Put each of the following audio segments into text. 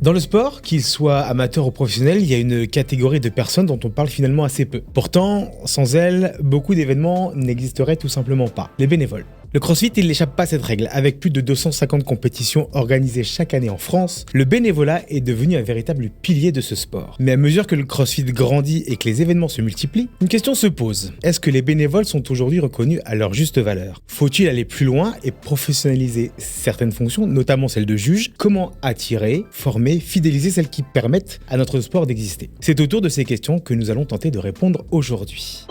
Dans le sport, qu'il soit amateur ou professionnel, il y a une catégorie de personnes dont on parle finalement assez peu. Pourtant, sans elles, beaucoup d'événements n'existeraient tout simplement pas. Les bénévoles. Le CrossFit, il n'échappe pas à cette règle. Avec plus de 250 compétitions organisées chaque année en France, le bénévolat est devenu un véritable pilier de ce sport. Mais à mesure que le CrossFit grandit et que les événements se multiplient, une question se pose. Est-ce que les bénévoles sont aujourd'hui reconnus à leur juste valeur ? Faut-il aller plus loin et professionnaliser certaines fonctions, notamment celle de juge ? Comment attirer, former, fidéliser celles qui permettent à notre sport d'exister ? C'est autour de ces questions que nous allons tenter de répondre aujourd'hui.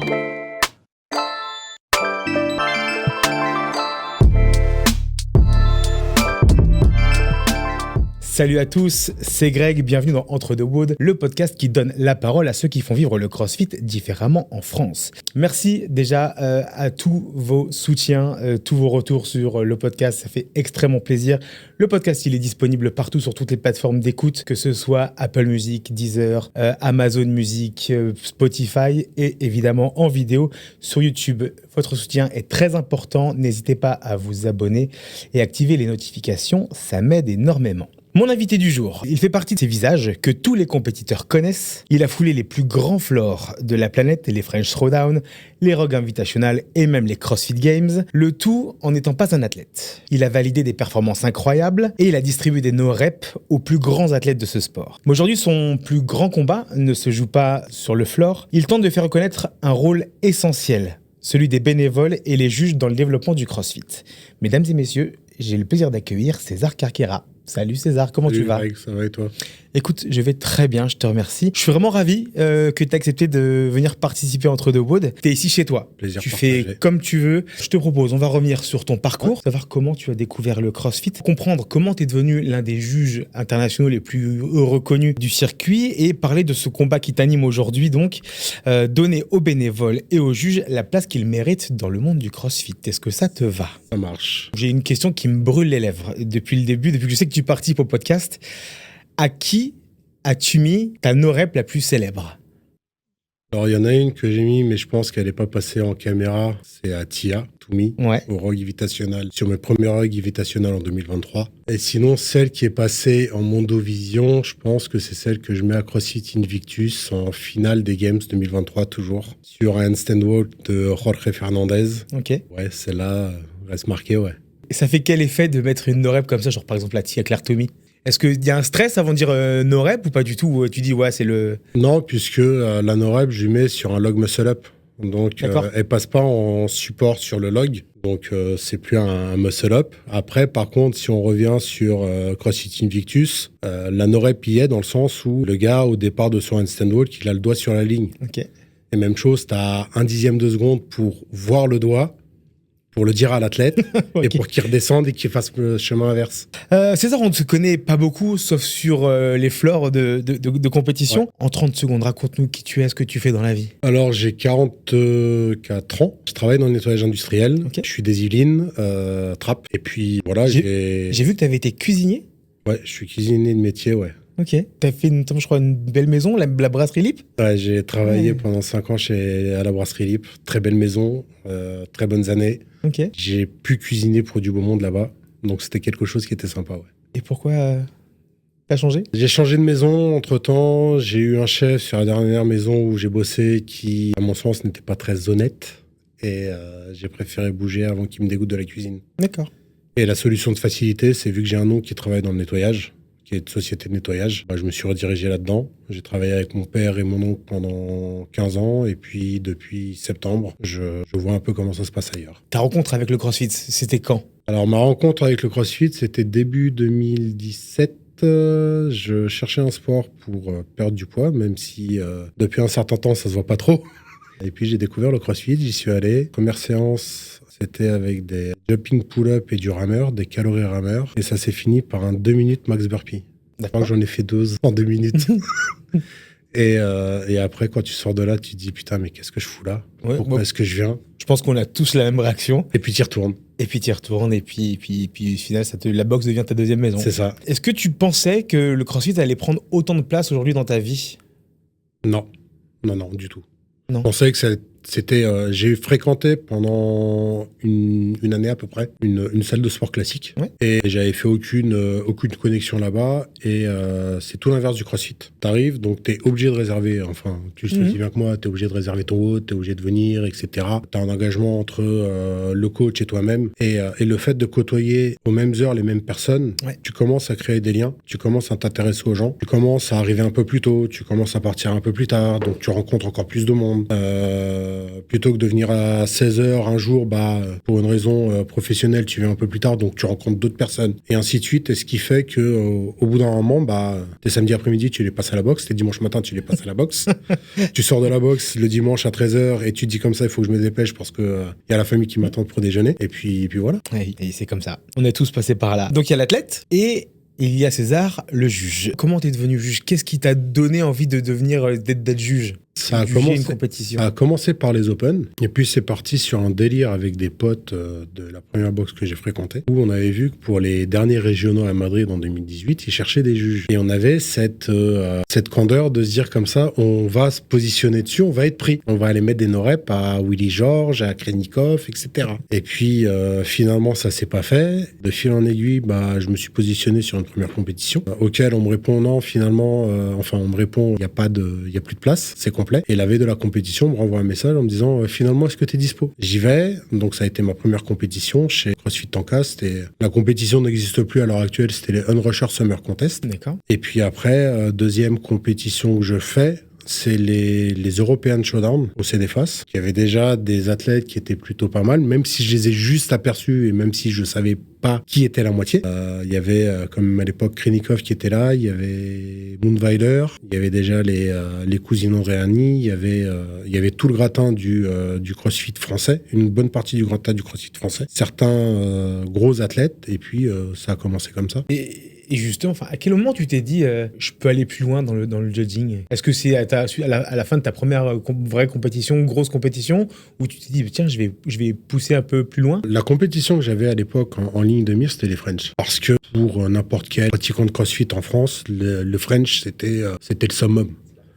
Salut à tous, c'est Greg, bienvenue dans Entre deux Woods, le podcast qui donne la parole à ceux qui font vivre le CrossFit différemment en France. Merci déjà à tous vos soutiens, tous vos retours sur le podcast, ça fait extrêmement plaisir. Le podcast, il est disponible partout sur toutes les plateformes d'écoute, que ce soit Apple Music, Deezer, Amazon Music, Spotify et évidemment en vidéo sur YouTube. Votre soutien est très important, n'hésitez pas à vous abonner et activer les notifications, ça m'aide énormément. Mon invité du jour, il fait partie de ces visages que tous les compétiteurs connaissent. Il a foulé les plus grands floors de la planète, les French Throwdown, les Rogue Invitational et même les CrossFit Games, le tout en n'étant pas un athlète. Il a validé des performances incroyables et il a distribué des no-reps aux plus grands athlètes de ce sport. Mais aujourd'hui, son plus grand combat ne se joue pas sur le floor. Il tente de faire reconnaître un rôle essentiel, celui des bénévoles et les juges dans le développement du CrossFit. Mesdames et messieurs, j'ai le plaisir d'accueillir César Carquera. Salut César, comment tu vas ? Greg, ça va et toi ? Écoute, je vais très bien, je te remercie. Je suis vraiment ravi que tu aies accepté de venir participer à Entre deux Woods. Tu es ici chez toi. Plaisir tu partagé. fais comme tu veux. Je te propose, on va revenir sur ton parcours, savoir comment tu as découvert le CrossFit, comprendre comment tu es devenu l'un des juges internationaux les plus reconnus du circuit et parler de ce combat qui t'anime aujourd'hui, donc donner aux bénévoles et aux juges la place qu'ils méritent dans le monde du CrossFit. Est-ce que ça te va ? Ça marche. J'ai une question qui me brûle les lèvres depuis le début, depuis que je sais que tu participes au podcast. À qui as-tu mis ta no-rep la plus célèbre ? Alors, il y en a une que j'ai mis, mais je pense qu'elle n'est pas passée en caméra. C'est à Tia, Toumi, Ouais. au Rogue Invitational, sur mes premiers Rogue Invitational en 2023. Et sinon, celle qui est passée en Mondovision, je pense que c'est celle que je mets à CrossFit Invictus en finale des Games 2023, toujours, sur un handstand walk de Jorge Fernandez. Ok. Ouais, celle-là reste marquée, ouais. Et ça fait quel effet de mettre une no-rep comme ça, genre par exemple la Tia Claire Tommy ? Est-ce qu'il y a un stress avant de dire no-rep ou pas du tout ? Tu dis ouais, c'est le... Non, puisque la no-rep, je lui mets sur un log muscle-up. Donc, elle passe pas en support sur le log. Donc, c'est plus un muscle-up. Après, par contre, si on revient sur CrossFit Invictus, la no-rep y est dans le sens où le gars, au départ de son handstand walk, il a le doigt sur la ligne. Ok. Et même chose, tu as 1/10 de seconde pour voir le doigt, pour le dire à l'athlète, Ok. et pour qu'il redescende et qu'il fasse le chemin inverse. César, on ne se connaît pas beaucoup, sauf sur les floors de compétition. Ouais. En 30 secondes, raconte-nous qui tu es, ce que tu fais dans la vie. Alors, j'ai 44 ans. Je travaille dans le nettoyage industriel. Okay. Je suis des Yvelines, Trappes. Et puis, voilà, j'ai vu que tu avais été cuisinier. Ouais, je suis cuisinier de métier, ouais. Ok. Tu as fait, notamment, je crois, une belle maison, la brasserie Lip. Ouais, j'ai travaillé pendant 5 ans à la brasserie Lip. Très belle maison, très bonnes années. Ok. J'ai pu cuisiner pour du beau monde là-bas. Donc, c'était quelque chose qui était sympa, ouais. Et pourquoi t'as changé ? J'ai changé de maison entre-temps. J'ai eu un chef sur la dernière maison où j'ai bossé qui, à mon sens, n'était pas très honnête. Et j'ai préféré bouger avant qu'il me dégoûte de la cuisine. D'accord. Et la solution de facilité, c'est vu que j'ai un oncle qui travaille dans le nettoyage, qui est de société de nettoyage, je me suis redirigé là-dedans. J'ai travaillé avec mon père et mon oncle pendant 15 ans. Et puis, depuis septembre, je vois un peu comment ça se passe ailleurs. Ta rencontre avec le CrossFit, c'était quand ? Alors, ma rencontre avec le CrossFit, c'était début 2017. Je cherchais un sport pour perdre du poids, même si depuis un certain temps, ça se voit pas trop. Et puis, j'ai découvert le CrossFit, j'y suis allé. Première séance, c'était avec des jumping pull-up et du rameur, des calories rameur. Et ça s'est fini par un 2 minutes max burpee. D'accord. J'en ai fait 12 en 2 minutes. Et après, quand tu sors de là, tu te dis, putain, mais qu'est-ce que je fous là ? Ouais, Pourquoi est-ce que je viens ? Je pense qu'on a tous la même réaction. Et puis, tu y retournes. Et puis tu y retournes, et puis au final, la boxe devient ta deuxième maison. C'est ça. Est-ce que tu pensais que le CrossFit allait prendre autant de place aujourd'hui dans ta vie ? Non, du tout. Non. Je pensais que J'ai fréquenté pendant une année à peu près une salle de sport classique. Ouais. Et j'avais fait aucune connexion là-bas. Et c'est tout l'inverse du CrossFit. T'arrives, donc t'es obligé de réserver. Enfin, tu le sais aussi bien que moi, t'es obligé de réserver ton hôte, t'es obligé de venir, etc. T'as un engagement entre le coach et toi-même. Et le fait de côtoyer aux mêmes heures les mêmes personnes, tu commences à créer des liens, tu commences à t'intéresser aux gens, tu commences à arriver un peu plus tôt, tu commences à partir un peu plus tard, donc tu rencontres encore plus de monde. Plutôt que de venir à 16h un jour, pour une raison professionnelle, tu viens un peu plus tard, donc tu rencontres d'autres personnes, et ainsi de suite. Et ce qui fait que au bout d'un moment, tes samedis après-midi, tu les passes à la boxe, tes dimanches matin, tu les passes à la boxe. Tu sors de la boxe le dimanche à 13h, et tu te dis comme ça, il faut que je me dépêche parce que y a la famille qui m'attend pour déjeuner. Et puis voilà. Et c'est comme ça. On est tous passés par là. Donc il y a l'athlète et il y a César, le juge. Comment t'es devenu juge? Qu'est-ce qui t'a donné envie de devenir d'être juge? Ça a commencé par les Open, et puis c'est parti sur un délire avec des potes de la première boxe que j'ai fréquentée, où on avait vu que pour les derniers régionaux à Madrid en 2018, ils cherchaient des juges. Et on avait cette candeur de se dire comme ça, on va se positionner dessus, on va être pris. On va aller mettre des no-reps à Willy Georges, à Krenikov, etc. Et puis finalement, ça s'est pas fait. De fil en aiguille, je me suis positionné sur une première compétition, auquel on me répond non, finalement, on me répond, il y a plus de place, c'est complet. Et la veille de la compétition, on me renvoie un message en me disant finalement, est-ce que tu es dispo? J'y vais. Donc ça a été ma première compétition chez CrossFit Tancast. Et la compétition n'existe plus à l'heure actuelle, c'était les Unrusher Summer Contest. D'accord. Et puis après, deuxième compétition que je fais, c'est les European Showdown au CDFAS. Il y avait déjà des athlètes qui étaient plutôt pas mal, même si je les ai juste aperçus et même si je savais pas qui était la moitié. Il y avait, comme à l'époque, Krenikov qui était là, il y avait Mundweiler, il y avait déjà les cousines Andréani, il y avait tout le gratin du CrossFit français, une bonne partie du gratin du CrossFit français, certains gros athlètes, et puis ça a commencé comme ça. Et justement, à quel moment tu t'es dit je peux aller plus loin dans le judging? Est-ce que c'est à la fin de ta première vraie compétition, grosse compétition, où tu t'es dit tiens, je vais pousser un peu plus loin? La compétition que j'avais à l'époque en ligne de mire, c'était les French. Parce que pour n'importe quel pratiquant de CrossFit en France, le French, c'était le summum.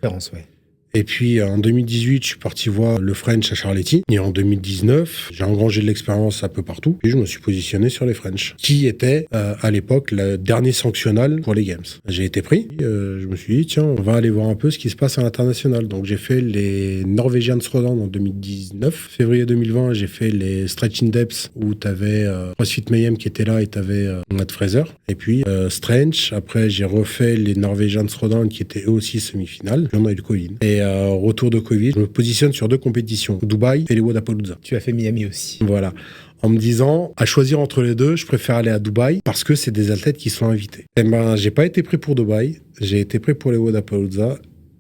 Référence, ouais. Et puis en 2018, je suis parti voir le French à Charletti. Et en 2019, j'ai engrangé de l'expérience un peu partout. Et je me suis positionné sur les French, qui était à l'époque le dernier sanctionnal pour les Games. J'ai été pris. Je me suis dit, tiens, on va aller voir un peu ce qui se passe à l'international. Donc j'ai fait les Norwegian Throwdown en 2019. Février 2020, j'ai fait les Stretching Depths où t'avais CrossFit Mayhem qui était là et t'avais Matt Fraser. Et puis Strange. Après, j'ai refait les Norwegian Throwdown qui étaient eux aussi semi-finales. Puis on a eu le Covid. Et retour de Covid, je me positionne sur 2 compétitions, Dubaï et les Wodapalooza. Tu as fait Miami aussi. Voilà. En me disant, à choisir entre les deux, je préfère aller à Dubaï parce que c'est des athlètes qui sont invités. Et j'ai pas été pris pour Dubaï, j'ai été pris pour les Wodapalooza.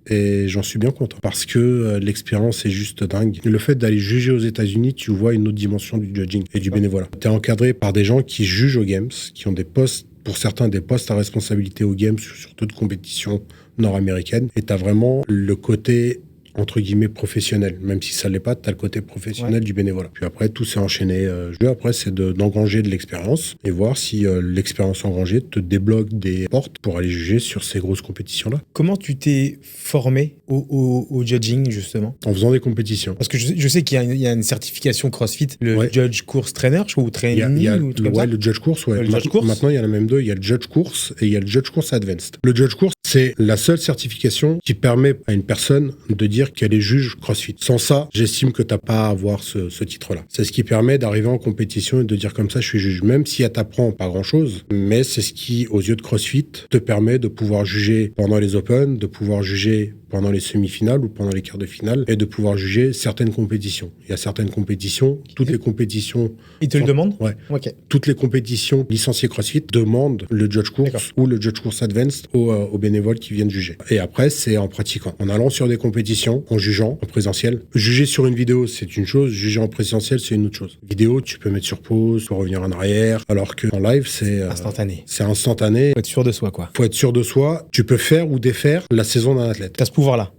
Et j'en suis bien content parce que l'expérience est juste dingue. Le fait d'aller juger aux États-Unis, tu vois une autre dimension du judging et du bénévolat. Tu es encadré par des gens qui jugent aux Games, qui ont des postes, pour certains, des postes à responsabilité aux Games sur toute compétition nord-américaine. Et tu as vraiment le côté entre guillemets professionnel, même si ça l'est pas, t'as le côté professionnel du bénévolat. Puis après, tout s'est enchaîné. Après, c'est d'engranger de l'expérience et voir si l'expérience engrangée te débloque des portes pour aller juger sur ces grosses compétitions-là. Comment tu t'es formé au judging, justement? En faisant des compétitions. Parce que je sais qu'il y a une certification CrossFit, le Judge Course Trainer, je crois, ou Training, il y a ou truc comme ça. le Judge Course, ouais. Le Judge Course. Maintenant, il y en a même 2. Il y a le Judge Course et il y a le Judge Course Advanced. Le Judge Course, c'est la seule certification qui permet à une personne de dire qu'elle est juge CrossFit. Sans ça, j'estime que t'as pas à avoir ce titre-là. C'est ce qui permet d'arriver en compétition et de dire comme ça, je suis juge. Même si elle t'apprend pas grand-chose, mais c'est ce qui, aux yeux de CrossFit, te permet de pouvoir juger pendant les Open, de pouvoir juger pendant les semi-finales ou pendant les quarts de finale et de pouvoir juger certaines compétitions. Il y a certaines compétitions, toutes les compétitions... Ils te le demandent? Ouais. Ok. Toutes les compétitions licenciées CrossFit demandent le Judge Course ou le Judge Course Advanced aux bénévoles qui viennent juger. Et après, c'est en pratiquant, en allant sur des compétitions, en jugeant en présentiel. Juger sur une vidéo, c'est une chose. Juger en présentiel, c'est une autre chose. Vidéo, tu peux mettre sur pause, tu peux revenir en arrière. Alors qu'en live, c'est... instantané. C'est instantané. Faut être sûr de soi, quoi. Faut être sûr de soi. Tu peux faire ou défaire la saison d'un athlète. T'as ce pouvoir-là.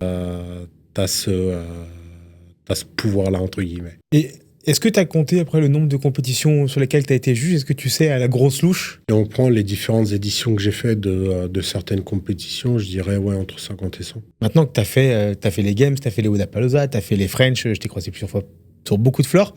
T'as ce pouvoir-là, entre guillemets. Et Est-ce que tu as compté après le nombre de compétitions sur lesquelles tu as été juge? Est-ce que tu sais à la grosse louche? Et on prend les différentes éditions que j'ai fait de certaines compétitions, je dirais entre 50 et 100. Maintenant que tu as fait les Games, tu as fait les Wodapalooza, tu as fait les French, je t'ai croisé plusieurs fois sur beaucoup de floors.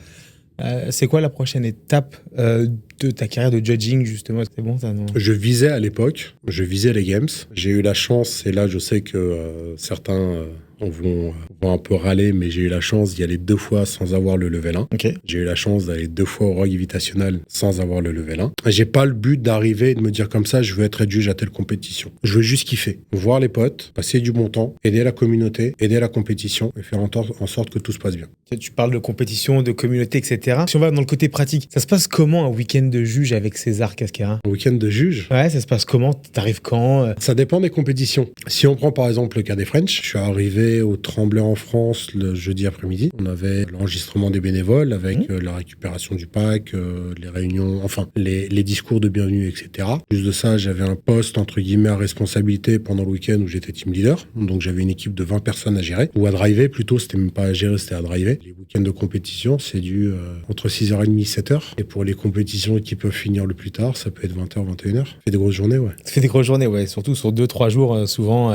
C'est quoi la prochaine étape de ta carrière de judging, justement? C'est bon, ça, non? Je visais à l'époque, les Games. J'ai eu la chance, et là je sais que certains vont un peu râler, mais j'ai eu la chance d'y aller 2 fois sans avoir le level 1. Ok. J'ai eu la chance d'aller 2 fois au Rogue Invitational sans avoir le level 1. Et j'ai pas le but d'arriver et de me dire comme ça, je veux être juge à telle compétition. Je veux juste kiffer, voir les potes, passer du bon temps, aider la communauté, aider la compétition et faire en sorte que tout se passe bien. Tu parles de compétition, de communauté, etc. Si on va dans le côté pratique, ça se passe comment un week-end de juge avec César Cascara? Un week-end de juge? Ouais, ça se passe comment? T'arrives quand? Ça dépend des compétitions. Si on prend par exemple le cas des French, je suis arrivé au Tremblay en France le jeudi après-midi. On avait l'enregistrement des bénévoles avec la récupération du pack, les réunions, enfin les discours de bienvenue, etc. Plus de ça, j'avais un poste entre guillemets à responsabilité pendant le week-end où j'étais team leader. Donc j'avais une équipe de 20 personnes à gérer, ou à driver plutôt, c'était même pas à gérer, c'était à driver. Les week-ends de compétition, c'est du entre 6h30 et 7h. Et pour les compétitions qui peuvent finir le plus tard, ça peut être 20h, 21h. Ça fait des grosses journées, ouais. Ça fait des grosses journées, ouais. Surtout sur 2-3 jours, souvent.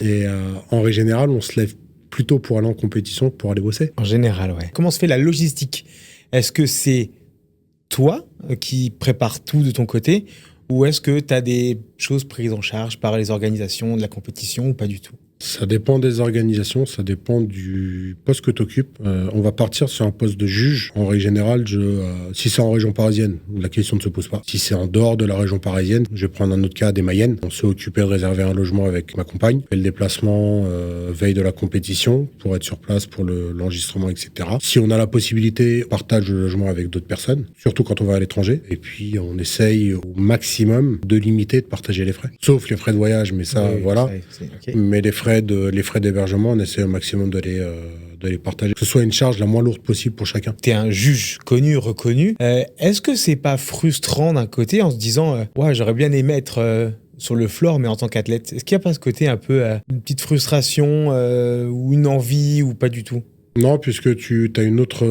Et en règle générale, on se lève plutôt pour aller en compétition que pour aller bosser. En général, ouais. Comment se fait la logistique? Est-ce que c'est toi qui prépares tout de ton côté, ou est-ce que tu as des choses prises en charge par les organisations de la compétition ou pas du tout? Ça dépend des organisations, ça dépend du poste que tu occupes. On va partir sur un poste de juge. En règle générale, si c'est en région parisienne, la question ne se pose pas. Si c'est en dehors de la région parisienne, je vais prendre un autre cas des Mayennes. On s'est occupé de réserver un logement avec ma compagne. On fait le déplacement veille de la compétition pour être sur place pour l'enregistrement, etc. Si on a la possibilité, on partage le logement avec d'autres personnes, surtout quand on va à l'étranger. Et puis, on essaye au maximum de limiter, de partager les frais. Sauf les frais de voyage, mais ça, oui, voilà. Okay. Mais les frais d'hébergement, on essaie au maximum de les partager. Que ce soit une charge la moins lourde possible pour chacun. Tu es un juge connu, reconnu. Est-ce que c'est pas frustrant d'un côté en se disant ouais, j'aurais bien aimé être sur le floor, mais en tant qu'athlète? Est-ce qu'il n'y a pas ce côté un peu une petite frustration ou une envie ou pas du tout? Non, puisque tu as une autre...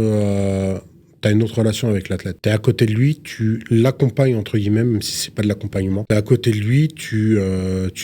T'as une autre relation avec l'athlète. T'es à côté de lui, tu l'accompagnes entre guillemets, même si c'est pas de l'accompagnement. T'es à côté de lui, tu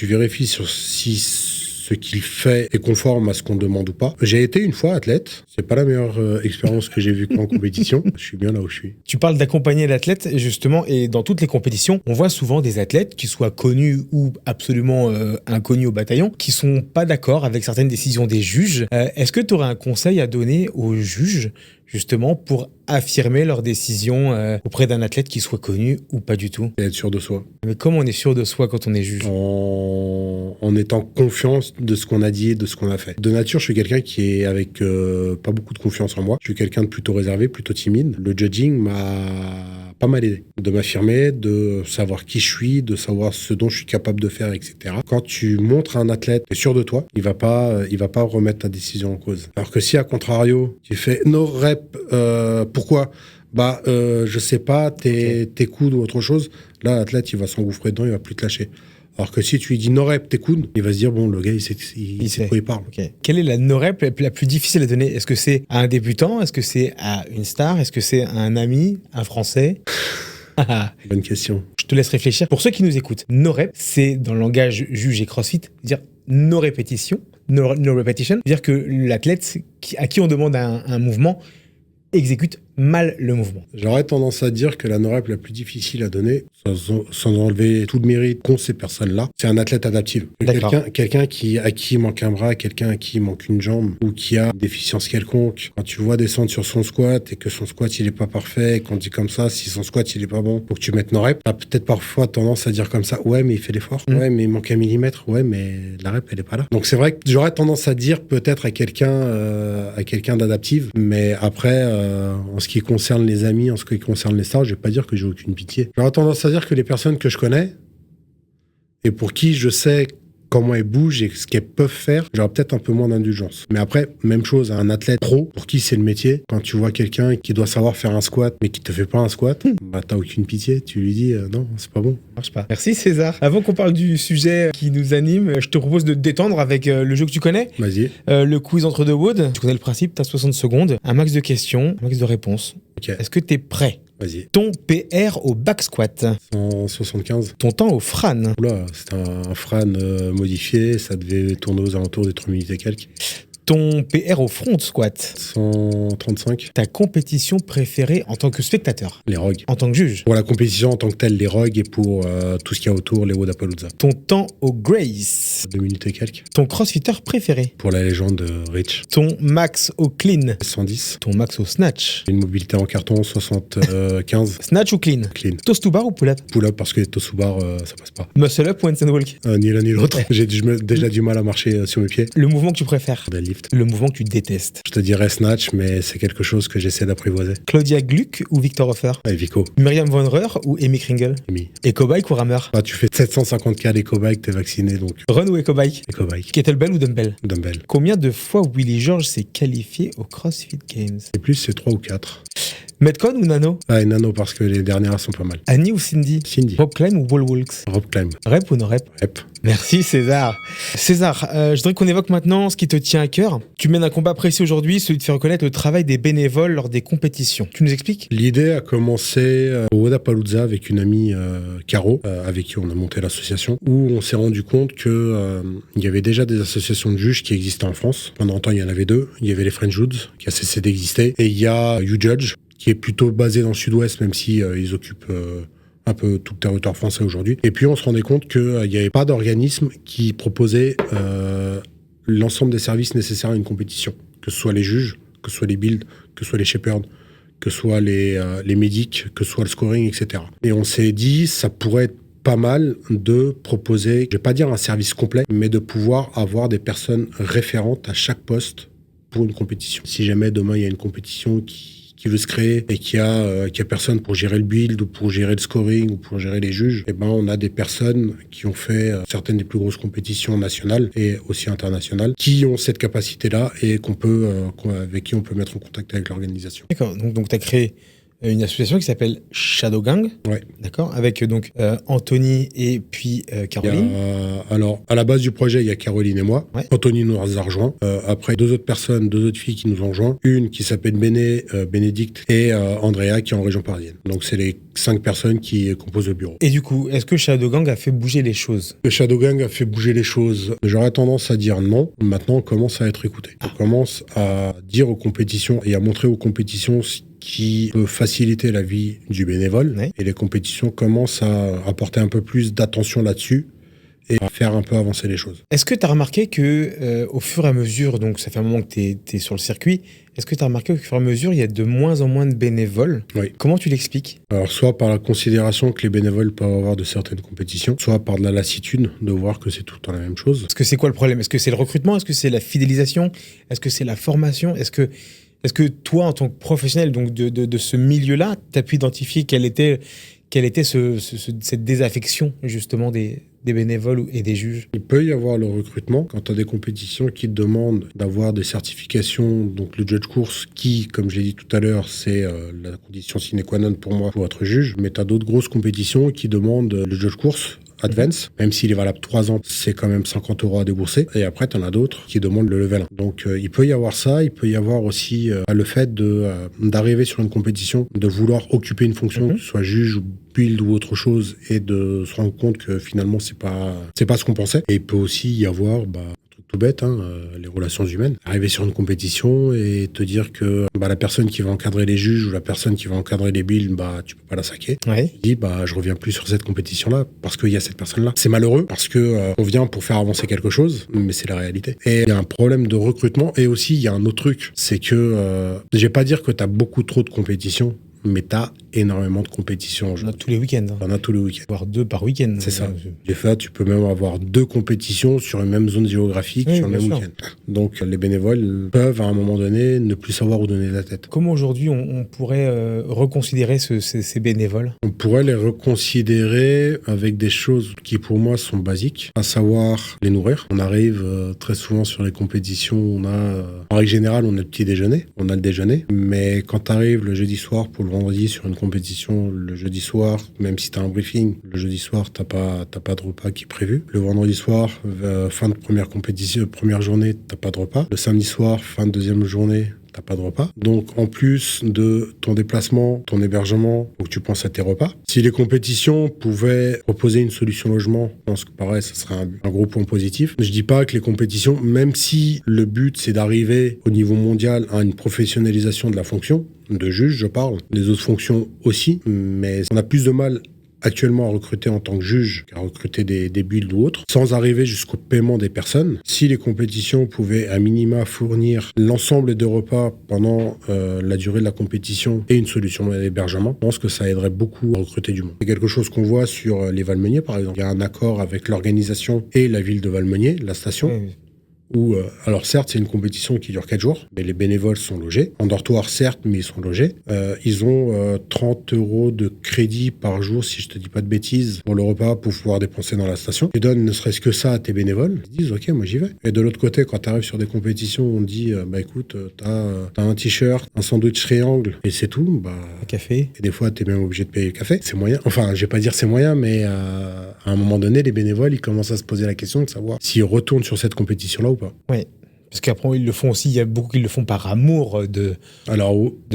vérifies si ce qu'il fait est conforme à ce qu'on demande ou pas. J'ai été une fois athlète. C'est pas la meilleure expérience que j'ai vue en compétition. Je suis bien là où je suis. Tu parles d'accompagner l'athlète, justement, et dans toutes les compétitions, on voit souvent des athlètes qui soient connus ou absolument inconnus au bataillon, qui sont pas d'accord avec certaines décisions des juges. Est-ce que tu aurais un conseil à donner aux juges, justement, pour affirmer leurs décisions auprès d'un athlète qui soit connu ou pas du tout? Et être sûr de soi. Mais comment on est sûr de soi quand on est juge? En étant confiant de ce qu'on a dit et de ce qu'on a fait. De nature, je suis quelqu'un qui est avec pas beaucoup de confiance en moi. Je suis quelqu'un de plutôt réservé, plutôt timide. Le judging m'a pas mal aidé. De m'affirmer, de savoir qui je suis, de savoir ce dont je suis capable de faire, etc. Quand tu montres à un athlète, t'es sûr de toi, il va pas remettre ta décision en cause. Alors que si, à contrario, tu fais no rep, pourquoi? Je sais pas, tes coudes ou autre chose, là, l'athlète, il va s'engouffrer dedans, il va plus te lâcher. Alors que si tu lui dis no-rep, tes coudes, il va se dire, bon, le gars, il sait de quoi il parle. Okay. Quelle est la no-rep la plus difficile à donner? Est-ce que c'est à un débutant? Est-ce que c'est à une star? Est-ce que c'est à un ami? Un Français? Bonne question. Je te laisse réfléchir. Pour ceux qui nous écoutent, no-rep, c'est dans le langage juge et crossfit, dire no répétition, no repetition, dire que l'athlète à qui on demande un mouvement exécute mal le mouvement. J'aurais tendance à dire que la no-rep la plus difficile à donner, sans enlever tout le mérite qu'ont ces personnes-là, c'est un athlète adaptif. Quelqu'un à qui il manque un bras, quelqu'un à qui il manque une jambe, ou qui a une déficience quelconque. Quand tu le vois descendre sur son squat et que son squat il est pas parfait, et qu'on dit comme ça, si son squat il est pas bon, faut que tu mettes no-rep, t'as peut-être parfois tendance à dire comme ça, ouais mais il fait l'effort, ouais mais il manque 1 millimètre, ouais mais la rep elle est pas là. Donc c'est vrai que j'aurais tendance à dire peut-être à quelqu'un d'adaptif, mais après en ce qui concerne les amis, en ce qui concerne les stars, je vais pas dire que j'ai aucune pitié. J'aurais tendance à dire que les personnes que je connais et pour qui je sais comment elles bougent et ce qu'elles peuvent faire, j'aurais peut-être un peu moins d'indulgence. Mais après, même chose à un athlète pro, pour qui c'est le métier, quand tu vois quelqu'un qui doit savoir faire un squat, mais qui te fait pas un squat, bah t'as aucune pitié, tu lui dis non, c'est pas bon. Ça marche pas. Merci César. Avant qu'on parle du sujet qui nous anime, je te propose de te détendre avec le jeu que tu connais. Vas-y. Le quiz entre deux woods. Tu connais le principe, t'as 60 secondes, un max de questions, un max de réponses. Ok. Est-ce que t'es prêt? Vas-y. Ton PR au back squat. 175. Ton temps au Fran. Oula, c'était un Fran modifié, ça devait tourner aux alentours des 3 minutes et quelques. Ton PR au front squat. 135. Ta compétition préférée en tant que spectateur. Les ROG. En tant que juge. Pour la compétition en tant que telle, les ROG, et pour tout ce qu'il y a autour, les Wodapalooza. Ton temps au Grace. 2 minutes et quelques. Ton crossfitter préféré. Pour la légende Rich. Ton max au clean. 110. Ton max au snatch. Une mobilité en carton, 75. Snatch ou clean. Clean. Toast to bar ou pull-up. Pull-up parce que les Tosubar, ça passe pas. Muscle up ou handstand walk. Ni l'un ni l'autre. J'ai déjà du mal à marcher sur mes pieds. Le mouvement que tu préfères. Deadlift. Le mouvement que tu détestes. Je te dirais snatch, mais c'est quelque chose que j'essaie d'apprivoiser. Claudia Gluck ou Victor Hofer. Allez, Vico. Myriam Von Reur ou Amy Kringle. Amy. Eco-bike ou rameur. Ah, tu fais 750K d'éco-bike, t'es vacciné, donc Run ou eco-bike. éco-bike. Kettlebell ou dumbbell. Dumbbell. Combien de fois Willy George s'est qualifié au CrossFit Games. Et plus, c'est 3 ou 4. Metcon ou Nano. Ah, et Nano, parce que les dernières sont pas mal. Annie ou Cindy. Cindy. Rope climb ou wall walks. Rope climb. Rep ou no rep. Rep. Merci César. César, je voudrais qu'on évoque maintenant ce qui te tient à cœur. Tu mènes un combat précis aujourd'hui, celui de faire reconnaître le travail des bénévoles lors des compétitions. Tu nous expliques? L'idée a commencé au Wodapalooza avec une amie Caro, avec qui on a monté l'association, où on s'est rendu compte que il y avait déjà des associations de juges qui existaient en France. Pendant un temps, il y en avait 2. Il y avait les French Judges, qui a cessé d'exister, et il y a YouJudge, qui est plutôt basé dans le sud-ouest, même si ils occupent un peu tout le territoire français aujourd'hui. Et puis on se rendait compte qu'il n'y avait pas d'organisme qui proposait l'ensemble des services nécessaires à une compétition, que ce soit les juges, que ce soit les builds, que ce soit les shepherds, que ce soit les médics, que ce soit le scoring, etc. Et on s'est dit, ça pourrait être pas mal de proposer, je vais pas dire un service complet, mais de pouvoir avoir des personnes référentes à chaque poste pour une compétition. Si jamais demain il y a une compétition qui veut se créer et qui a personne pour gérer le build ou pour gérer le scoring ou pour gérer les juges, eh ben on a des personnes qui ont fait certaines des plus grosses compétitions nationales et aussi internationales, qui ont cette capacité-là et avec qui on peut mettre en contact avec l'organisation. D'accord, donc tu as créé une association qui s'appelle Shadow Gang. Ouais. D'accord, avec donc Anthony et puis Caroline. Alors, à la base du projet, il y a Caroline et moi. Ouais. Anthony nous a rejoints. Après, 2 autres personnes, 2 autres filles qui nous ont rejoints. Une qui s'appelle Bénédicte et Andrea qui est en région parisienne. Donc, c'est les 5 personnes qui composent le bureau. Et du coup, est-ce que Shadow Gang a fait bouger les choses? Le Shadow Gang a fait bouger les choses. J'aurais tendance à dire non. Maintenant, on commence à être écouté. On commence à dire aux compétitions et à montrer aux compétitions qui peut faciliter la vie du bénévole. Ouais. Et les compétitions commencent à apporter un peu plus d'attention là-dessus et à faire un peu avancer les choses. Est-ce que tu as remarqué que au fur et à mesure, donc ça fait un moment que tu es sur le circuit, est-ce que tu as remarqué qu'au fur et à mesure, il y a de moins en moins de bénévoles? Oui. Comment tu l'expliques? Alors, soit par la considération que les bénévoles peuvent avoir de certaines compétitions, soit par de la lassitude de voir que c'est tout le temps la même chose. Est-ce que c'est quoi le problème? Est-ce que c'est le recrutement? Est-ce que c'est la fidélisation? Est-ce que c'est la formation? Est-ce que toi, en tant que professionnel donc de ce milieu-là, tu as pu identifier quelle était cette désaffection justement des bénévoles et des juges? Il peut y avoir le recrutement quand tu as des compétitions qui te demandent d'avoir des certifications, donc le judge course qui, comme j'ai dit tout à l'heure, c'est la condition sine qua non pour moi pour être juge, mais tu as d'autres grosses compétitions qui demandent le judge course Advance, même s'il est valable 3 ans, c'est quand même 50 € à débourser. Et après, tu en as d'autres qui demandent le level 1. Donc, il peut y avoir ça. Il peut y avoir aussi le fait d'arriver sur une compétition, de vouloir occuper une fonction, que ce soit juge ou build ou autre chose, et de se rendre compte que finalement, c'est pas ce qu'on pensait. Et il peut aussi y avoir, tout bête, les relations humaines. Arriver sur une compétition et te dire que la personne qui va encadrer les juges ou la personne qui va encadrer les builds, tu peux pas la saquer. Ouais. Tu dis, je reviens plus sur cette compétition-là parce qu'il y a cette personne-là. C'est malheureux parce que on vient pour faire avancer quelque chose, mais c'est la réalité. Et il y a un problème de recrutement et aussi il y a un autre truc, c'est que je vais pas dire que tu as beaucoup trop de compétitions, mais t'as énormément de compétitions en jeu. On a tous les week-ends. On a tous les week-ends. Voire 2 par week-end. C'est ça. Des fois, tu peux même avoir 2 compétitions sur une même zone géographique, sur le même week-end. Donc, les bénévoles peuvent, à un moment donné, ne plus savoir où donner la tête. Comment aujourd'hui on pourrait reconsidérer ces bénévoles ? On pourrait les reconsidérer avec des choses qui, pour moi, sont basiques, à savoir les nourrir. On arrive très souvent sur les compétitions, en règle générale, on a le petit déjeuner, on a le déjeuner, mais quand tu arrives le jeudi soir pour le vendredi sur une compétition, le jeudi soir, même si tu as un briefing, le jeudi soir, t'as pas de repas qui est prévu. Le vendredi soir, fin de première journée, t'as pas de repas. Le samedi soir, fin de deuxième journée, t'as pas de repas. Donc, en plus de ton déplacement, ton hébergement, faut que tu penses à tes repas. Si les compétitions pouvaient proposer une solution logement, je pense que pareil, ça serait un gros point positif. Je dis pas que les compétitions, même si le but c'est d'arriver au niveau mondial à une professionnalisation de la fonction, de juge, je parle, les autres fonctions aussi, mais on a plus de mal actuellement à recruter en tant que juge qu'à recruter des builds ou autres, sans arriver jusqu'au paiement des personnes. Si les compétitions pouvaient à minima fournir l'ensemble des repas pendant la durée de la compétition et une solution d'hébergement, je pense que ça aiderait beaucoup à recruter du monde. C'est quelque chose qu'on voit sur les Valmeniers, par exemple. Il y a un accord avec l'organisation et la ville de Valmenier, la station. Oui. Où, alors certes, c'est une compétition qui dure 4 jours, mais les bénévoles sont logés. En dortoir, certes, mais ils sont logés. Ils ont 30 € de crédit par jour, si je te dis pas de bêtises, pour le repas, pour pouvoir dépenser dans la station. Tu donnes ne serait-ce que ça à tes bénévoles. Ils disent, ok, moi j'y vais. Et de l'autre côté, quand tu arrives sur des compétitions, on dit, bah écoute, t'as un t-shirt, un sandwich triangle, et c'est tout. Bah, Un café. et des fois, t'es même obligé de payer le café. C'est moyen. Enfin, je vais pas dire c'est moyen, mais à un moment donné, les bénévoles, ils commencent à se poser la question de savoir s'ils retournent sur cette compétition-là ou pas. Oui. Parce qu'après, ils le font aussi, il y a beaucoup qui le font par amour de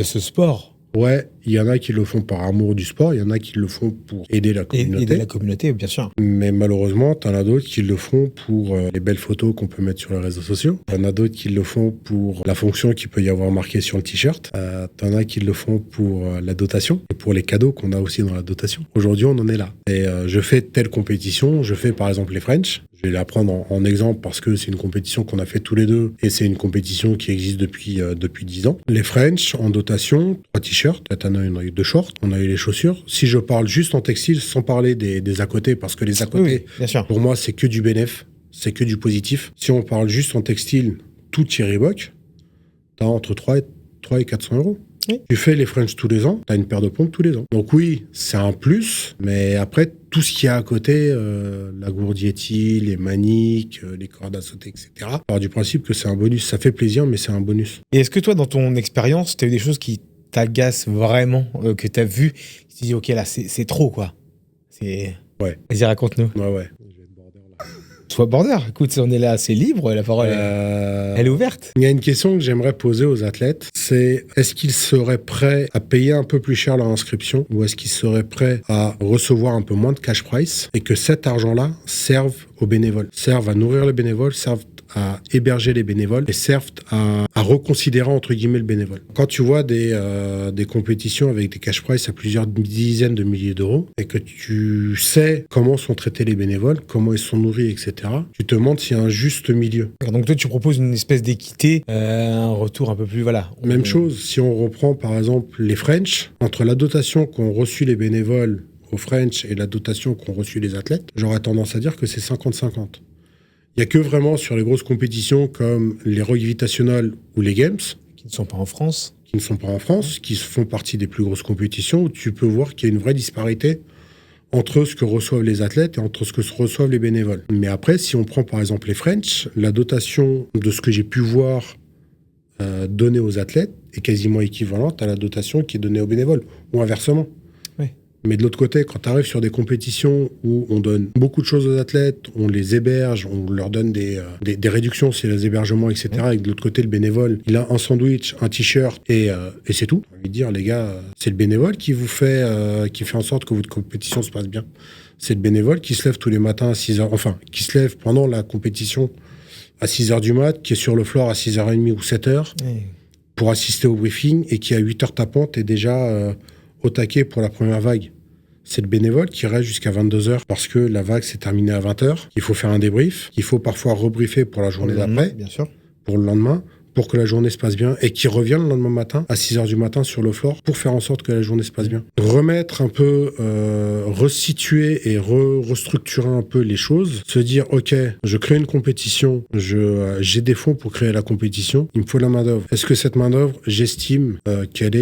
ce sport. Ouais, il y en a qui le font par amour du sport, il y en a qui le font pour aider la communauté. Aider la communauté, bien sûr. Mais malheureusement, t'en as d'autres qui le font pour les belles photos qu'on peut mettre sur les réseaux sociaux. T'en as d'autres qui le font pour la fonction qu'il peut y avoir marquée sur le t-shirt. T'en as qui le font pour la dotation et pour les cadeaux qu'on a aussi dans la dotation. Aujourd'hui, on en est là. Et je fais telle compétition, je fais par exemple les French. Je vais la prendre en exemple parce que c'est une compétition qu'on a fait tous les deux et c'est une compétition qui existe depuis 10 ans. Les French en dotation, 3 t-shirts, on a eu 2 shorts, on a eu les chaussures. Si je parle juste en textile, sans parler des à côté, parce que les à côté, bien sûr. Pour moi, c'est que du bénéf, c'est que du positif. Si on parle juste en textile, tout Thierry Bock, t'as entre 3 et 400 €. Oui. Tu fais les French tous les ans, t'as une paire de pompes tous les ans. Donc oui, c'est un plus, mais après, tout ce qu'il y a à côté, la gourdietti, les maniques, les cordes à sauter, etc. Alors du principe que c'est un bonus, ça fait plaisir, mais c'est un bonus. Et est-ce que toi, dans ton expérience, t'as eu des choses qui t'agacent vraiment, que t'as vu, tu te dis, ok, là, c'est trop, quoi. Ouais. Vas-y, raconte-nous. Ouais. Sois border, écoute, on est là, c'est libre, la parole, elle est ouverte. Il y a une question que j'aimerais poser aux athlètes, c'est est-ce qu'ils seraient prêts à payer un peu plus cher leur inscription ou est-ce qu'ils seraient prêts à recevoir un peu moins de cash price et que cet argent-là serve aux bénévoles, serve à nourrir les bénévoles, serve à héberger les bénévoles et servent à reconsidérer entre guillemets le bénévole. Quand tu vois des compétitions avec des cash price à plusieurs dizaines de milliers d'euros et que tu sais comment sont traités les bénévoles, comment ils sont nourris, etc., tu te demandes s'il y a un juste milieu. Donc toi, tu proposes une espèce d'équité, un retour un peu plus, voilà. Même chose, si on reprend par exemple les French, entre la dotation qu'ont reçu les bénévoles au French et la dotation qu'ont reçu les athlètes, j'aurais tendance à dire que c'est 50-50. Il n'y a que vraiment sur les grosses compétitions comme les Rogue Invitational ou les Games, qui ne sont pas en France, qui font partie des plus grosses compétitions, où tu peux voir qu'il y a une vraie disparité entre ce que reçoivent les athlètes et entre ce que reçoivent les bénévoles. Mais après, si on prend par exemple les French, la dotation de ce que j'ai pu voir donnée aux athlètes est quasiment équivalente à la dotation qui est donnée aux bénévoles, ou inversement. Mais de l'autre côté, quand tu arrives sur des compétitions où on donne beaucoup de choses aux athlètes, on les héberge, on leur donne des réductions sur les hébergements, etc. Et de l'autre côté, le bénévole, il a un sandwich, un t-shirt et c'est tout. J'ai envie de dire, les gars, c'est le bénévole qui fait en sorte que votre compétition se passe bien. C'est le bénévole qui se lève tous les matins à 6h, enfin, qui se lève pendant la compétition à 6h du mat, qui est sur le floor à 6h30 ou 7h pour assister au briefing et qui à 8h tapante est déjà au taquet pour la première vague. C'est le bénévole qui reste jusqu'à 22h parce que la vague s'est terminée à 20h. Il faut faire un débrief. Il faut parfois rebriefer pour la journée d'après, bien sûr, pour le lendemain, pour que la journée se passe bien et qui revient le lendemain matin à 6h du matin sur le floor pour faire en sorte que la journée se passe bien. Remettre un peu, resituer et restructurer un peu les choses, se dire ok, je crée une compétition, j'ai des fonds pour créer la compétition, il me faut la main d'œuvre. Est-ce que cette main d'œuvre, j'estime qu'elle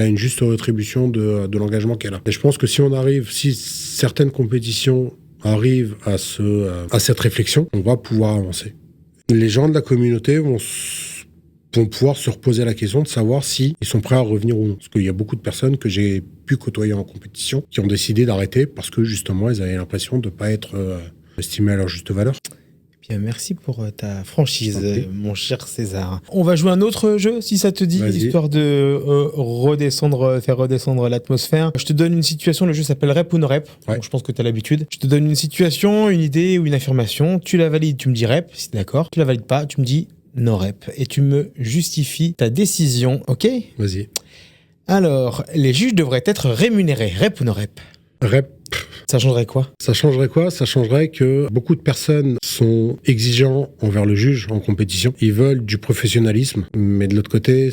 a une juste rétribution de l'engagement qu'elle a. Et je pense que si certaines compétitions arrivent à cette réflexion, on va pouvoir avancer. Les gens de la communauté vont pouvoir se reposer la question de savoir si ils sont prêts à revenir ou non. Parce qu'il y a beaucoup de personnes que j'ai pu côtoyer en compétition qui ont décidé d'arrêter parce que justement, ils avaient l'impression de ne pas être estimés à leur juste valeur. Bien, merci pour ta franchise, mon cher César. On va jouer un autre jeu, si ça te dit, histoire de faire redescendre l'atmosphère. Je te donne une situation, le jeu s'appelle Rep ou No Rep. Ouais. Donc, je pense que tu as l'habitude. Je te donne une situation, une idée ou une affirmation. Tu la valides, tu me dis Rep, si t'es d'accord. Tu la valides pas, tu me dis No Rep. Et tu me justifies ta décision, ok ? Vas-y. Alors, les juges devraient être rémunérés. Rep ou No Rep ? Rep. Ça changerait quoi ? Ça changerait quoi ? Ça changerait que beaucoup de personnes sont exigeants envers le juge en compétition. Ils veulent du professionnalisme, mais de l'autre côté,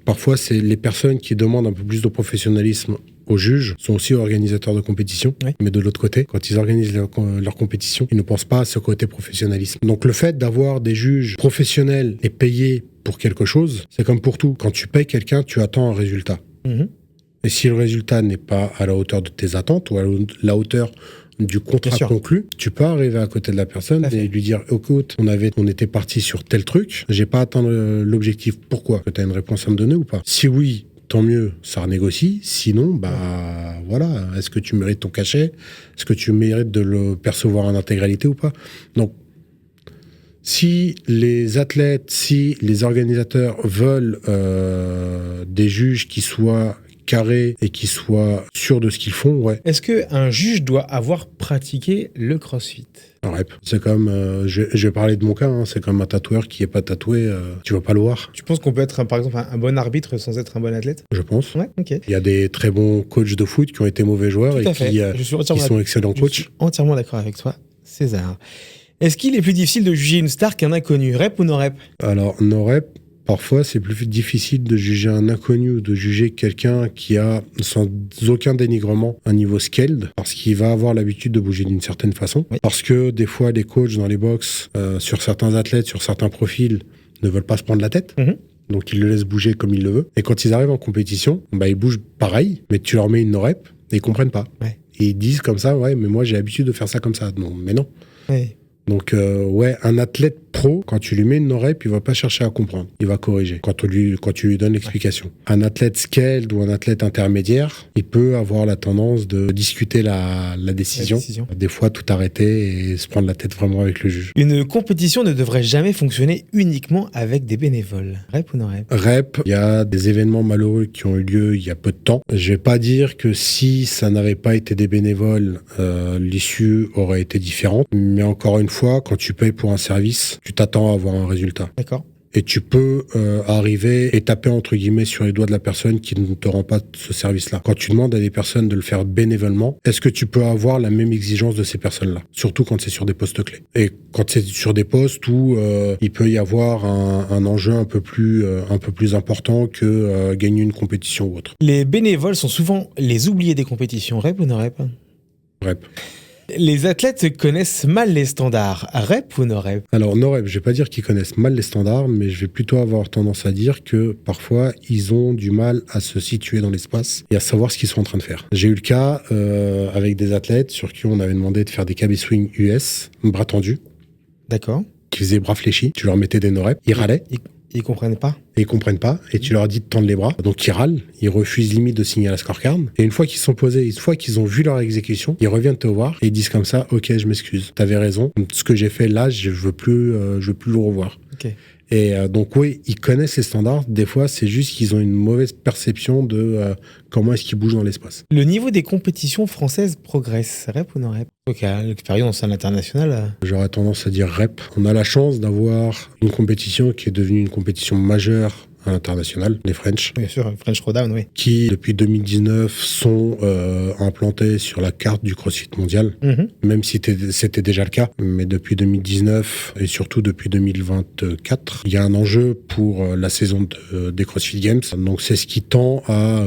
parfois, c'est les personnes qui demandent un peu plus de professionnalisme aux juges sont aussi organisateurs de compétition. Oui. Mais de l'autre côté, quand ils organisent leur compétition, ils ne pensent pas à ce côté professionnalisme. Donc le fait d'avoir des juges professionnels et payés pour quelque chose, c'est comme pour tout. Quand tu payes quelqu'un, tu attends un résultat. Mmh. Et si le résultat n'est pas à la hauteur de tes attentes ou à la hauteur du contrat conclu, tu peux arriver à côté de la personne et lui dire écoute, on était parti sur tel truc, j'ai pas atteint l'objectif. Pourquoi ? Tu as une réponse à me donner ou pas ? Si oui, tant mieux, ça renégocie. Sinon, voilà, est-ce que tu mérites ton cachet ? Est-ce que tu mérites de le percevoir en intégralité ou pas ? Donc, si les athlètes, si les organisateurs veulent des juges qui soient carrés et qui soient sûrs de ce qu'ils font, ouais. Est-ce qu'un juge doit avoir pratiqué le crossfit ? Rep. C'est comme, je vais parler de mon cas, hein, c'est comme un tatoueur qui n'est pas tatoué, tu vas pas le voir. Tu penses qu'on peut être, par exemple, un bon arbitre sans être un bon athlète ? Je pense. Ouais, ok. Il y a des très bons coachs de foot qui ont été mauvais joueurs et qui sont excellents coachs. Je suis entièrement d'accord avec toi, César. Est-ce qu'il est plus difficile de juger une star qu'un inconnu ? Rep ou no rep ? Alors, no rep. Parfois, c'est plus difficile de juger un inconnu ou de juger quelqu'un qui a, sans aucun dénigrement, un niveau scaled, parce qu'il va avoir l'habitude de bouger d'une certaine façon. Oui. Parce que des fois, les coachs dans les box, sur certains athlètes, sur certains profils, ne veulent pas se prendre la tête. Mm-hmm. Donc, ils le laissent bouger comme ils le veulent. Et quand ils arrivent en compétition, ils bougent pareil, mais tu leur mets une no-rep et ils comprennent pas. Ouais. Et ils disent comme ça, ouais, mais moi, j'ai l'habitude de faire ça comme ça. Non, mais non. Ouais. Donc, un athlète pro, quand tu lui mets une no-rep, il va pas chercher à comprendre. Il va corriger quand tu lui donnes l'explication. Ouais. Un athlète scaled ou un athlète intermédiaire, il peut avoir la tendance de discuter la décision. Des fois, tout arrêter et se prendre la tête vraiment avec le juge. Une compétition ne devrait jamais fonctionner uniquement avec des bénévoles. Rep ou no-rep ? Rep, il y a des événements malheureux qui ont eu lieu il y a peu de temps. Je vais pas dire que si ça n'avait pas été des bénévoles, l'issue aurait été différente. Mais encore une fois, quand tu payes pour un service, tu t'attends à avoir un résultat. D'accord. Et tu peux arriver et taper entre guillemets sur les doigts de la personne qui ne te rend pas ce service-là. Quand tu demandes à des personnes de le faire bénévolement, est-ce que tu peux avoir la même exigence de ces personnes-là ? Surtout quand c'est sur des postes clés. Et quand c'est sur des postes où il peut y avoir un enjeu un peu plus important que gagner une compétition ou autre. Les bénévoles sont souvent les oubliés des compétitions. Rep ou no rep ? Rep. Les athlètes connaissent mal les standards. Rep ou no rep ? Alors, no rep, je vais pas dire qu'ils connaissent mal les standards, mais je vais plutôt avoir tendance à dire que parfois, ils ont du mal à se situer dans l'espace et à savoir ce qu'ils sont en train de faire. J'ai eu le cas avec des athlètes sur qui on avait demandé de faire des KB swing US, bras tendus. D'accord. Qui faisaient bras fléchis. Tu leur mettais des no rep, ils râlaient. Ils comprennent pas. Et ils comprennent pas. Et tu leur dis de tendre les bras. Donc ils râlent. Ils refusent limite de signer à la scorecard. Et une fois qu'ils sont posés, une fois qu'ils ont vu leur exécution, ils reviennent te voir et ils disent comme ça, ok, je m'excuse. T'avais raison. Ce que j'ai fait là, je veux plus le revoir. Ok. Et donc oui, ils connaissent les standards. Des fois, c'est juste qu'ils ont une mauvaise perception de comment est-ce qu'ils bougent dans l'espace. Le niveau des compétitions françaises progresse. Rep ou non rep ? Ok, l'expérience à l'international. J'aurais tendance à dire rep. On a la chance d'avoir une compétition qui est devenue une compétition majeure à l'international, les French. Bien sûr, French Throwdown, oui. Qui, depuis 2019, sont implantés sur la carte du CrossFit mondial, même si c'était déjà le cas. Mais depuis 2019 et surtout depuis 2024, il y a un enjeu pour la saison des CrossFit Games. Donc c'est ce qui tend à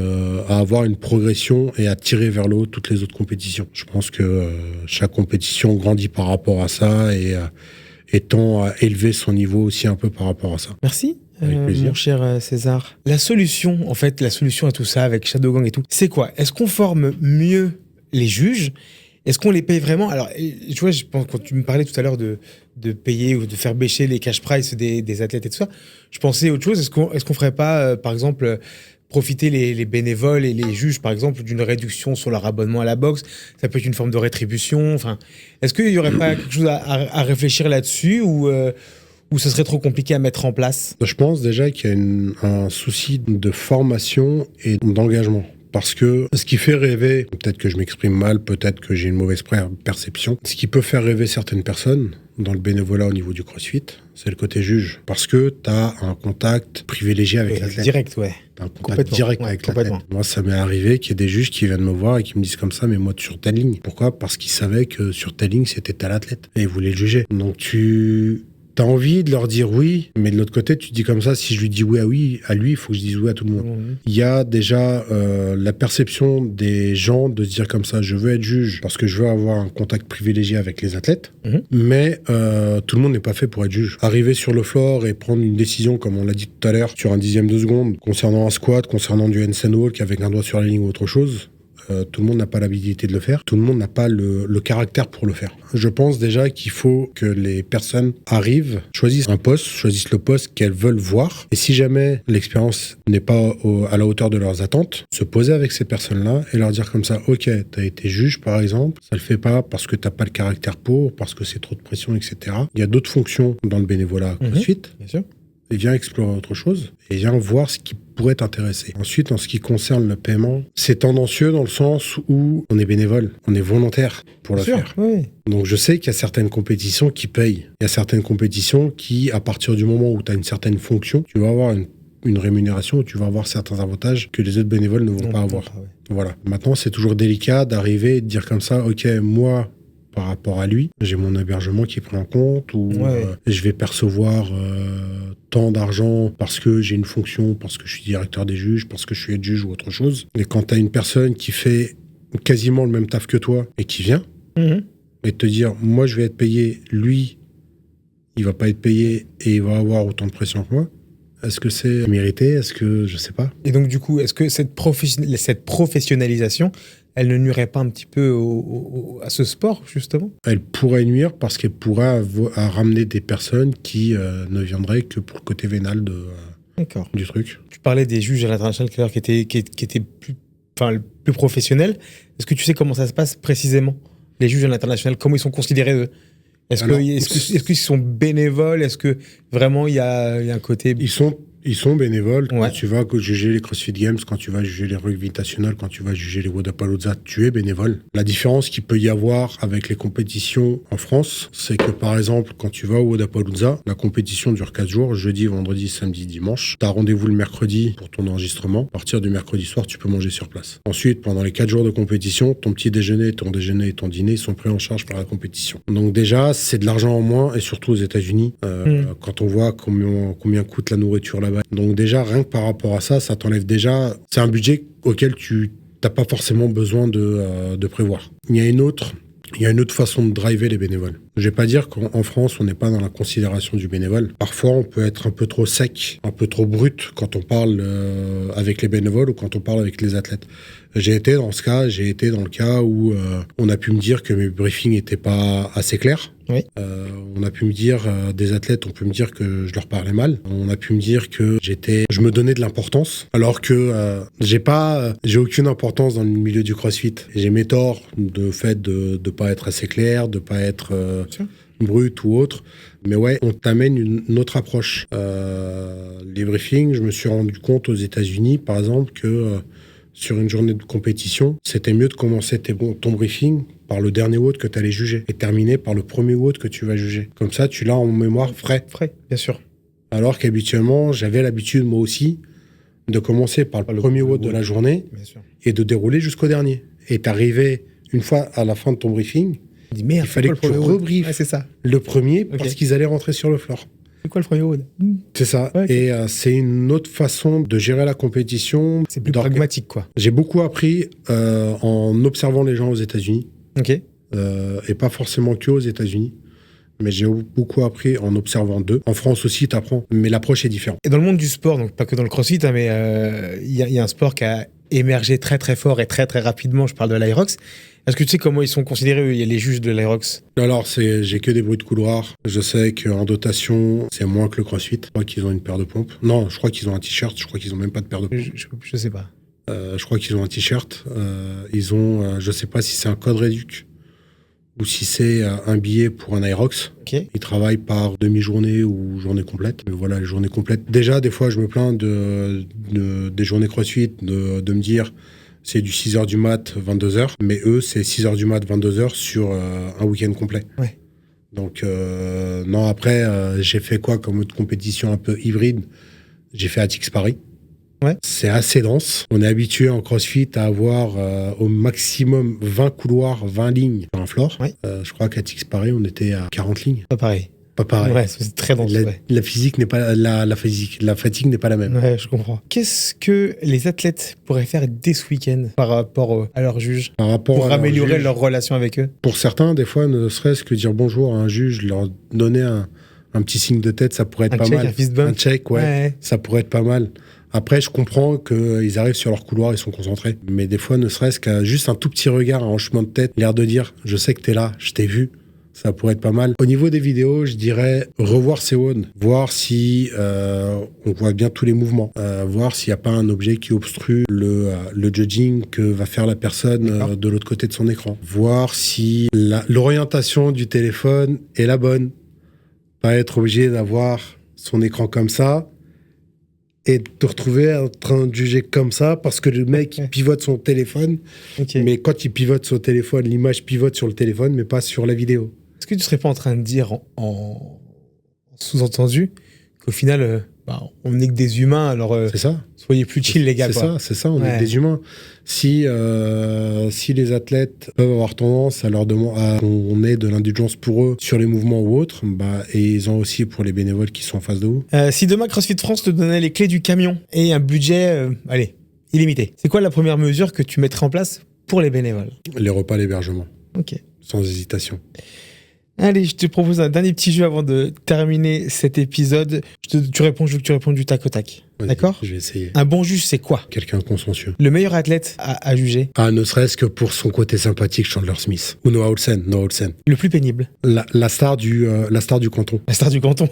avoir une progression et à tirer vers le haut toutes les autres compétitions. Je pense que chaque compétition grandit par rapport à ça et tend à élever son niveau aussi un peu par rapport à ça. Merci. Mon cher César. La solution à tout ça avec Shadowgang et tout, c'est quoi? Est-ce qu'on forme mieux les juges? Est-ce qu'on les paye vraiment? Alors, tu vois, je pense, quand tu me parlais tout à l'heure de payer ou de faire bêcher les cash price des athlètes et tout ça, je pensais à autre chose. Est-ce qu'on ferait pas, par exemple, profiter les bénévoles et les juges, par exemple, d'une réduction sur leur abonnement à la boxe? Ça peut être une forme de rétribution. Enfin, est-ce qu'il y aurait pas quelque chose à réfléchir là-dessus ou ce serait trop compliqué à mettre en place? Je pense déjà qu'il y a un souci de formation et d'engagement. Parce que ce qui fait rêver, peut-être que je m'exprime mal, peut-être que j'ai une mauvaise perception, ce qui peut faire rêver certaines personnes dans le bénévolat au niveau du CrossFit, c'est le côté juge. Parce que tu as un contact privilégié avec l'athlète. Direct, ouais. T'as un contact direct avec l'athlète. Moi, ça m'est arrivé qu'il y ait des juges qui viennent me voir et qui me disent comme ça, mais moi, sur telle ligne. Pourquoi? Parce qu'ils savaient que sur telle ligne, c'était tel athlète. Et ils voulaient le juger. Donc t'as envie de leur dire oui, mais de l'autre côté, tu te dis comme ça, si je lui dis oui à lui, il faut que je dise oui à tout le monde. Il y a déjà la perception des gens de se dire comme ça, je veux être juge parce que je veux avoir un contact privilégié avec les athlètes, mais tout le monde n'est pas fait pour être juge. Arriver sur le floor et prendre une décision, comme on l'a dit tout à l'heure, sur un dixième de seconde, concernant un squat, concernant du handstand walk avec un doigt sur la ligne ou autre chose, tout le monde n'a pas l'habilité de le faire. Tout le monde n'a pas le caractère pour le faire. Je pense déjà qu'il faut que les personnes arrivent, choisissent un poste, choisissent le poste qu'elles veulent voir. Et si jamais l'expérience n'est pas à la hauteur de leurs attentes, se poser avec ces personnes-là et leur dire comme ça, ok, t'as été juge par exemple, ça le fait pas parce que t'as pas le caractère pour, parce que c'est trop de pression, etc. Il y a d'autres fonctions dans le bénévolat CrossFit. Bien sûr. Et viens explorer autre chose et viens voir ce qui pourrait t'intéresser. Ensuite, en ce qui concerne le paiement, c'est tendancieux dans le sens où on est bénévole, on est volontaire pour le faire. Oui. Donc je sais qu'il y a certaines compétitions qui payent. Il y a certaines compétitions qui, à partir du moment où tu as une certaine fonction, tu vas avoir une rémunération où tu vas avoir certains avantages que les autres bénévoles ne vont pas avoir. Voilà. Maintenant, c'est toujours délicat d'arriver et de dire comme ça, ok, moi, par rapport à lui, j'ai mon hébergement qui est pris en compte ou je vais percevoir tant d'argent parce que j'ai une fonction, parce que je suis directeur des juges, parce que je suis juge ou autre chose. Et quand tu as une personne qui fait quasiment le même taf que toi et qui vient et te dire moi je vais être payé, lui il va pas être payé et il va avoir autant de pression que moi, est-ce que c'est mérité? Est-ce que je sais pas? Et donc du coup, est-ce que cette professionnalisation, elle ne nuirait pas un petit peu à ce sport, justement? Elle pourrait nuire parce qu'elle pourrait ramener des personnes qui ne viendraient que pour le côté vénal du truc. Tu parlais des juges à l'international qui étaient plus professionnels. Est-ce que tu sais comment ça se passe précisément? Les juges à l'international, comment ils sont considérés, eux? Est-ce qu'ils sont bénévoles? Est-ce que vraiment il y a un côté... Ils sont bénévoles. Quand tu vas juger les CrossFit Games, quand tu vas juger les Rugby National, quand tu vas juger les Wodapalooza, tu es bénévole. La différence qu'il peut y avoir avec les compétitions en France, c'est que par exemple, quand tu vas au Wodapalooza, la compétition dure 4 jours, jeudi, vendredi, samedi, dimanche. Tu as rendez-vous le mercredi pour ton enregistrement. À partir du mercredi soir, tu peux manger sur place. Ensuite, pendant les 4 jours de compétition, ton petit déjeuner, ton déjeuner et ton dîner sont pris en charge par la compétition. Donc déjà, c'est de l'argent en moins, et surtout aux États-Unis, quand on voit combien coûte la nourriture là-bas. Donc déjà, rien que par rapport à ça, ça t'enlève déjà... C'est un budget auquel tu n'as pas forcément besoin de prévoir. Il y a une autre façon de driver les bénévoles. Je vais pas dire qu'en France, on n'est pas dans la considération du bénévole. Parfois, on peut être un peu trop sec, un peu trop brut quand on parle avec les bénévoles ou quand on parle avec les athlètes. J'ai été dans le cas où on a pu me dire que mes briefings n'étaient pas assez clairs. Oui. On a pu me dire, des athlètes, on peut me dire que je leur parlais mal. On a pu me dire que je me donnais de l'importance, alors que j'ai aucune importance dans le milieu du CrossFit. J'ai mes torts de fait de pas être assez clair, de pas être brut ou autre. Mais ouais, on t'amène une autre approche. Les briefings, je me suis rendu compte aux États-Unis, par exemple, que sur une journée de compétition, c'était mieux de commencer ton briefing par le dernier WOD que tu allais juger et terminer par le premier WOD que tu vas juger. Comme ça, tu l'as en mémoire frais. Frais, bien sûr. Alors qu'habituellement, j'avais l'habitude, moi aussi, de commencer par le premier WOD de la journée et de dérouler jusqu'au dernier. Et t'arrivais, une fois à la fin de ton briefing, merde, il fallait que tu rebriefes le premier parce qu'ils allaient rentrer sur le floor. C'est quoi le premier WOD? C'est ça. Ouais, okay. Et c'est une autre façon de gérer la compétition. C'est plus pragmatique, quoi. J'ai beaucoup appris en observant les gens aux États-Unis. Ok. Et pas forcément que aux États-Unis. Mais j'ai beaucoup appris en observant d'eux. En France aussi, tu apprends, mais l'approche est différente. Et dans le monde du sport, donc pas que dans le crossfit, hein, mais il y a un sport qui a émergé très très fort et très très rapidement. Je parle de l'Aerox. Est-ce que tu sais comment ils sont considérés, les juges de l'Aerox? Alors, j'ai que des bruits de couloir. Je sais qu'en dotation, c'est moins que le crossfit. Je crois qu'ils ont une paire de pompes. Non, je crois qu'ils ont un t-shirt. Je crois qu'ils ont même pas de paire de pompes. Je sais pas. Je crois qu'ils ont un t-shirt. Ils ont, je sais pas si c'est un code réduc ou si c'est un billet pour un Aerox. Okay. Ils travaillent par demi-journée ou journée complète. Mais voilà, les journées complètes. Déjà, des fois, je me plains des journées crossfit, de me dire c'est du 6h du mat, 22h. Mais eux, c'est 6h du mat, 22h sur un week-end complet. Ouais. Donc, non, après, j'ai fait quoi comme autre compétition un peu hybride? J'ai fait ATX Paris. Ouais. C'est assez dense. On est habitué en CrossFit à avoir au maximum 20 couloirs, 20 lignes sur un floor. Ouais. Je crois qu'à ATX Paris, on était à 40 lignes. Pas pareil. Pas pareil. Ouais, c'est très dense. La physique n'est pas la fatigue n'est pas la même. Ouais, je comprends. Qu'est-ce que les athlètes pourraient faire dès ce week-end par rapport à leurs juges, pour améliorer leur relation avec eux? Pour certains, des fois, ne serait-ce que dire bonjour à un juge, leur donner un petit signe de tête, ça pourrait être pas mal. Un fist bump. Un check, ouais. Ça pourrait être pas mal. Après, je comprends qu'ils arrivent sur leur couloir, ils sont concentrés. Mais des fois, ne serait-ce qu'à juste un tout petit regard, un hochement de tête, l'air de dire « je sais que t'es là, je t'ai vu », ça pourrait être pas mal. Au niveau des vidéos, je dirais revoir ses WOD, voir si on voit bien tous les mouvements, voir s'il n'y a pas un objet qui obstrue le judging que va faire la personne de l'autre côté de son écran. Voir si l'orientation du téléphone est la bonne. Pas être obligé d'avoir son écran comme ça et de te retrouver en train de juger comme ça parce que le mec il pivote son téléphone. Mais quand il pivote son téléphone, l'image pivote sur le téléphone mais pas sur la vidéo. Est-ce que tu serais pas en train de dire en sous-entendu qu'au final on n'est que des humains, alors c'est ça. Soyez plus chill les gars. C'est ça, on est que des humains. Si les athlètes peuvent avoir tendance à leur demander qu'on ait de l'indulgence pour eux sur les mouvements ou autres, et ils ont aussi pour les bénévoles qui sont en face de vous. Si demain CrossFit France te donnait les clés du camion et un budget, illimité, c'est quoi la première mesure que tu mettrais en place pour les bénévoles? Les repas, l'hébergement. Ok. Sans hésitation. Allez, je te propose un dernier petit jeu avant de terminer cet épisode. Je veux que tu réponds du tac au tac. D'accord ? Je vais essayer. Un bon juge, c'est quoi ? Quelqu'un de consciencieux. Le meilleur athlète à juger ? Ne serait-ce que pour son côté sympathique, Chandler Smith. Ou Noah Olsen. Le plus pénible ? La star du canton. La star du canton.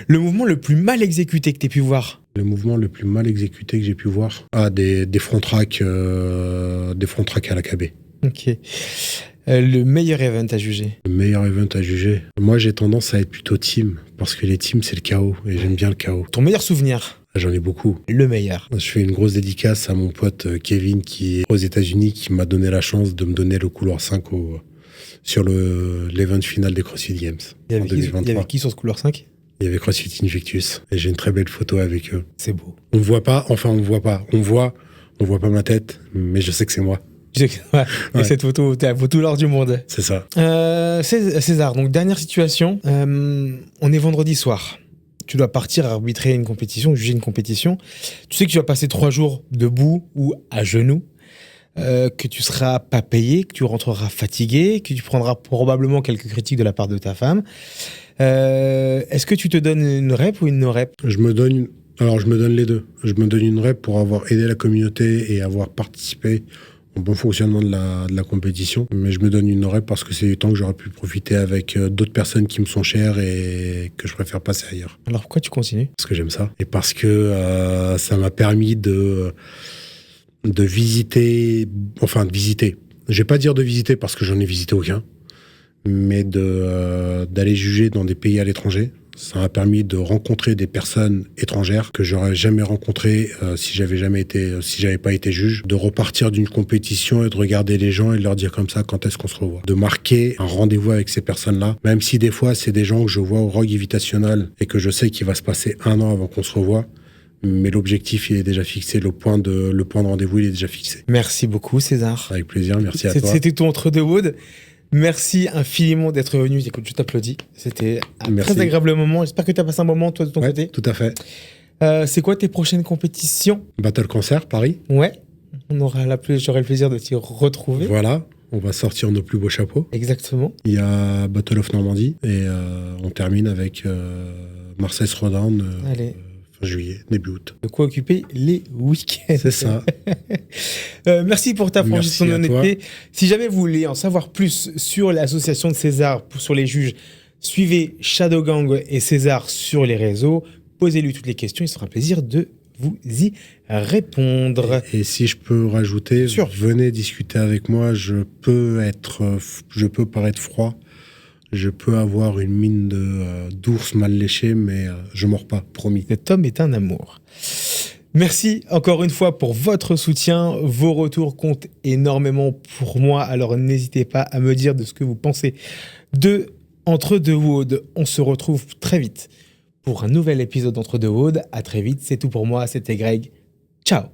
Le mouvement le plus mal exécuté que tu aies pu voir ? Le mouvement le plus mal exécuté que j'ai pu voir ? Des front tracks à l'AKB. Ok. Le meilleur event à juger? Le meilleur event à juger? Moi, j'ai tendance à être plutôt team, parce que les teams, c'est le chaos, et j'aime bien le chaos. Ton meilleur souvenir? J'en ai beaucoup. Le meilleur? Je fais une grosse dédicace à mon pote Kevin, qui est aux États-Unis, qui m'a donné la chance de me donner le couloir 5 sur l'event final des CrossFit Games en 2023. Il y avait qui sur ce couloir 5? Il y avait CrossFit Invictus, et j'ai une très belle photo avec eux. C'est beau. On voit pas ma tête, mais je sais que c'est moi. Et cette photo, t'es à tout l'or du monde. C'est ça. César, donc dernière situation. On est vendredi soir. Tu dois partir arbitrer une compétition, juger une compétition. Tu sais que tu vas passer 3 jours debout ou à genoux, que tu seras pas payé, que tu rentreras fatigué, que tu prendras probablement quelques critiques de la part de ta femme. Est-ce que tu te donnes une rep ou une no-rep ? Je me donne les deux. Je me donne une rep pour avoir aidé la communauté et avoir participé au bon fonctionnement de la compétition. Mais je me donne une rep parce que c'est du temps que j'aurais pu profiter avec d'autres personnes qui me sont chères et que je préfère passer ailleurs. Alors pourquoi tu continues ? Parce que j'aime ça. Et parce que ça m'a permis de visiter. Je vais pas dire de visiter parce que j'en ai visité aucun. mais d'aller juger dans des pays à l'étranger. Ça m'a permis de rencontrer des personnes étrangères que j'aurais jamais rencontrées si j'avais pas été juge. De repartir d'une compétition et de regarder les gens et de leur dire comme ça quand est-ce qu'on se revoit. De marquer un rendez-vous avec ces personnes-là, même si des fois c'est des gens que je vois au Rogue Invitational et que je sais qu'il va se passer 1 an avant qu'on se revoie. Mais l'objectif, il est déjà fixé. Le point de rendez-vous, il est déjà fixé. Merci beaucoup, César. Avec plaisir, merci à toi. C'était tout entre deux Wood. Merci infiniment d'être venu. Écoute, je t'applaudis. C'était un très agréable moment. J'espère que tu as passé un moment, toi, de ton côté. Tout à fait. C'est quoi tes prochaines compétitions? Battle Cancer, Paris. Ouais. J'aurai le plaisir de t'y retrouver. Voilà. On va sortir nos plus beaux chapeaux. Exactement. Il y a Battle of Normandie. Et on termine avec Marseille Throwdown. Allez. Juillet, début août. De quoi occuper les week-ends. C'est ça. Merci pour ta franchise, ton honnêteté. Si jamais vous voulez en savoir plus sur l'association de César, sur les juges, suivez Shadowgang et César sur les réseaux. Posez-lui toutes les questions, il sera un plaisir de vous y répondre. Et si je peux rajouter, venez discuter avec moi. Je peux paraître froid. Je peux avoir une mine d'ours mal léché, mais je mords pas, promis. Cet homme est un amour. Merci encore une fois pour votre soutien. Vos retours comptent énormément pour moi, alors n'hésitez pas à me dire de ce que vous pensez de Entre deux Wood. On se retrouve très vite pour un nouvel épisode d'Entre deux Wood. À très vite, c'est tout pour moi, c'était Greg. Ciao.